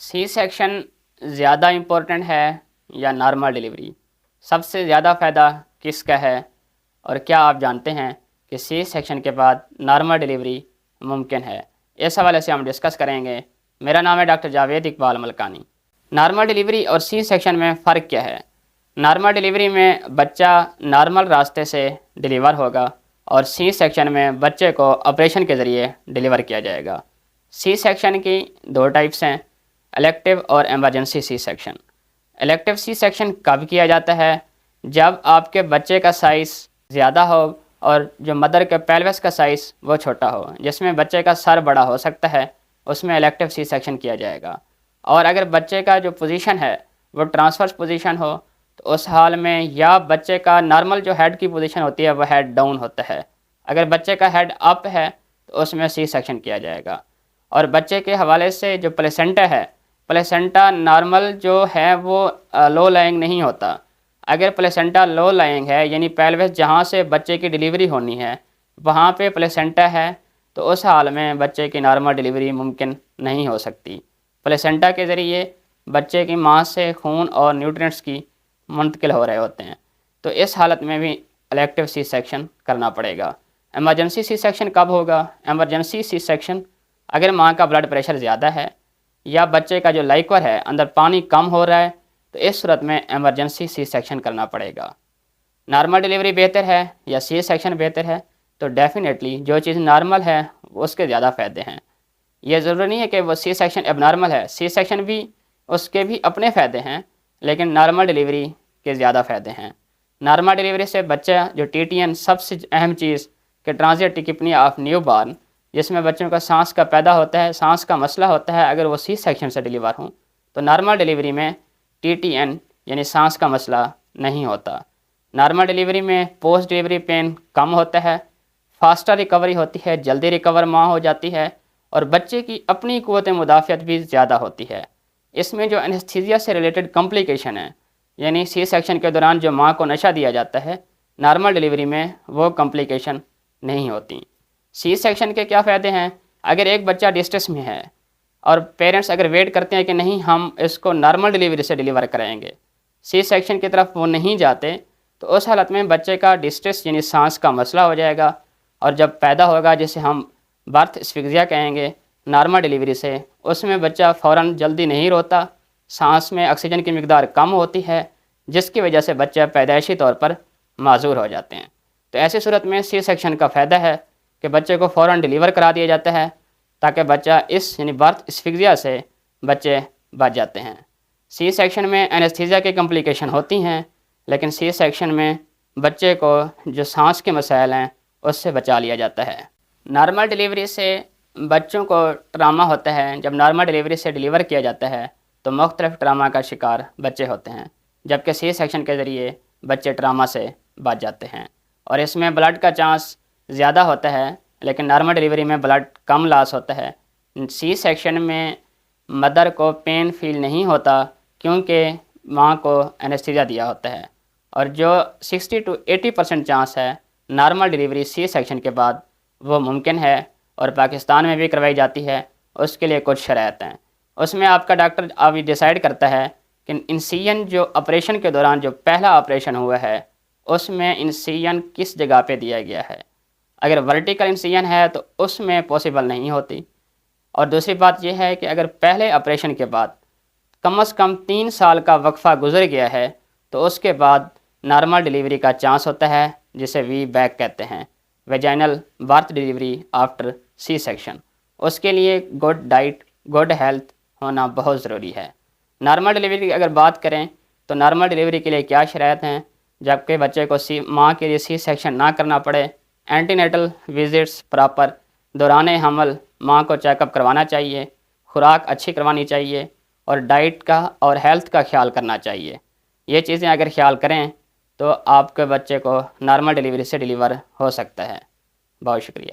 C section زیادہ important ہے یا نارمل ڈلیوری؟ سب سے زیادہ فائدہ کس کا ہے، اور کیا آپ جانتے ہیں کہ سی سیکشن کے بعد نارمل ڈلیوری ممکن ہے؟ اس حوالے سے ہم ڈسکس کریں گے۔ میرا نام ہے doctor Javed Iqbal Malkani. Normal delivery اور سی سیکشن میں فرق کیا ہے؟ نارمل ڈلیوری میں بچہ نارمل راستے سے ڈلیور ہوگا، اور سی سیکشن میں بچے کو آپریشن کے ذریعے ڈلیور کیا جائے گا۔ سی سیکشن کی دو ٹائپس ہیں، الیکٹیو اور emergency C section. Elective C section کب کیا جاتا ہے؟ جب آپ کے بچے کا سائز زیادہ ہو اور جو مدر کے پیلوس کا سائز وہ چھوٹا ہو، جس میں بچے کا سر بڑا ہو سکتا ہے، اس میں الیکٹیو سی سیکشن کیا جائے گا۔ اور اگر بچے کا جو پوزیشن ہے وہ ٹرانسورس پوزیشن ہو تو اس حال میں یا بچے کا نارمل جو ہیڈ کی پوزیشن ہوتی ہے وہ ہیڈ ڈاؤن ہوتا ہے، اگر بچے کا ہیڈ اپ ہے تو اس میں سی سیکشن کیا جائے گا۔ اور بچے کے حوالے سے جو پلیسنٹا ہے، پلیسنٹا نارمل جو ہے وہ لو لائنگ نہیں ہوتا۔ اگر پلیسنٹا لو لائنگ ہے، یعنی پیلوس جہاں سے بچے کی ڈلیوری ہونی ہے وہاں پہ پلیسنٹا ہے، تو اس حال میں بچے کی نارمل ڈلیوری ممکن نہیں ہو سکتی۔ پلیسنٹا کے ذریعے بچے کی ماں سے خون اور نیوٹرینٹس کی منتقل ہو رہے ہوتے ہیں، تو اس حالت میں بھی الیکٹیو سی سیکشن کرنا پڑے گا۔ ایمرجنسی سی سیکشن کب ہوگا؟ ایمرجنسی سی سیکشن اگر ماں کا بلڈ پریشر زیادہ ہے یا بچے کا جو لائکور ہے اندر پانی کم ہو رہا ہے تو اس صورت میں ایمرجنسی سی سیکشن کرنا پڑے گا۔ نارمل ڈلیوری بہتر ہے یا سی سیکشن بہتر ہے؟ تو ڈیفینیٹلی جو چیز نارمل ہے اس کے زیادہ فائدے ہیں۔ یہ ضروری نہیں ہے کہ وہ سی سیکشن اب نارمل ہے، سی سیکشن بھی اس کے بھی اپنے فائدے ہیں، لیکن نارمل ڈلیوری کے زیادہ فائدے ہیں۔ نارمل ڈلیوری سے بچہ جو ٹی ٹی این سب سے اہم چیز کہ ٹرانزٹ ٹیکیپنی آف نیو بارن، جس میں بچوں کا سانس کا پیدا ہوتا ہے، سانس کا مسئلہ ہوتا ہے، اگر وہ سی سیکشن سے ڈلیور ہوں تو نارمل ڈلیوری میں ٹی ٹی این یعنی سانس کا مسئلہ نہیں ہوتا۔ نارمل ڈلیوری میں پوسٹ ڈلیوری پین کم ہوتا ہے، فاسٹر ریکوری ہوتی ہے، جلدی ریکور ماں ہو جاتی ہے، اور بچے کی اپنی قوت مدافعت بھی زیادہ ہوتی ہے۔ اس میں جو انستھیزیا سے ریلیٹڈ کمپلیکیشن ہے، یعنی سی سیکشن کے دوران جو ماں کو نشہ دیا جاتا ہے، نارمل ڈلیوری میں وہ کمپلیکیشن نہیں ہوتی۔ سی سیکشن کے کیا فائدے ہیں؟ اگر ایک بچہ ڈسٹریس میں ہے اور پیرنٹس اگر ویٹ کرتے ہیں کہ نہیں ہم اس کو نارمل ڈلیوری سے ڈلیور کریں گے، سی سیکشن کی طرف وہ نہیں جاتے، تو اس حالت میں بچے کا ڈسٹریس یعنی سانس کا مسئلہ ہو جائے گا، اور جب پیدا ہوگا جسے ہم برتھ اسفکزیا کہیں گے نارمل ڈلیوری سے، اس میں بچہ فوراً جلدی نہیں روتا، سانس میں آکسیجن کی مقدار کم ہوتی ہے، جس کی وجہ سے بچہ پیدائشی طور پر معذور ہو جاتے ہیں۔ تو ایسی صورت میں سی سیکشن کا فائدہ ہے کہ بچے کو فوراً ڈلیور کرا دیا جاتا ہے تاکہ بچہ یعنی برتھ اسفکزیا سے بچے بچ جاتے ہیں۔ سی سیکشن میں اینستھیزیا کی کمپلیکیشن ہوتی ہیں، لیکن سی سیکشن میں بچے کو جو سانس کے مسائل ہیں اس سے بچا لیا جاتا ہے۔ نارمل ڈلیوری سے بچوں کو ٹراما ہوتا ہے، جب نارمل ڈلیوری سے ڈلیور کیا جاتا ہے تو مختلف ٹراما کا شکار بچے ہوتے ہیں، جبکہ سی سیکشن کے ذریعے بچے ٹراما سے بچ جاتے ہیں، اور اس میں بلڈ کا چانس زیادہ ہوتا ہے، لیکن نارمل ڈلیوری میں بلڈ کم لاس ہوتا ہے۔ سی سیکشن میں مدر کو پین فیل نہیں ہوتا کیونکہ ماں کو اینستھیزیا دیا ہوتا ہے، اور جو 60 to 80% چانس ہے نارمل ڈلیوری سی سیکشن کے بعد وہ ممکن ہے، اور پاکستان میں بھی کروائی جاتی ہے۔ اس کے لیے کچھ شرائط ہیں، اس میں آپ کا ڈاکٹر اب ڈیسائیڈ کرتا ہے کہ انسیجن جو آپریشن کے دوران جو پہلا آپریشن ہوا ہے اس میں انسیجن کس جگہ پہ دیا گیا ہے۔ اگر ورٹیکل انسیجن ہے تو اس میں پاسبل نہیں ہوتی، اور دوسری بات یہ ہے کہ اگر پہلے آپریشن کے بعد کم از کم 3 سال کا وقفہ گزر گیا ہے تو اس کے بعد نارمل ڈلیوری کا چانس ہوتا ہے، جسے وی بیک کہتے ہیں، vaginal birth delivery after C section. اس کے لیے گڈ ڈائٹ، گڈ ہیلتھ ہونا بہت ضروری ہے۔ نارمل ڈلیوری کی اگر بات کریں تو نارمل ڈلیوری کے لیے کیا شرائط ہیں جبکہ بچے کو ماں کے لیے سی سیکشن نہ کرنا پڑے؟ اینٹی نیٹل وزٹس پراپر، دوران حمل ماں کو چیک اپ کروانا چاہیے، خوراک اچھی کروانی چاہیے، اور ڈائٹ کا اور ہیلتھ کا خیال کرنا چاہیے۔ یہ چیزیں اگر خیال کریں تو آپ کے بچے کو نارمل ڈلیوری سے ڈلیور ہو سکتا ہے۔ بہت شکریہ۔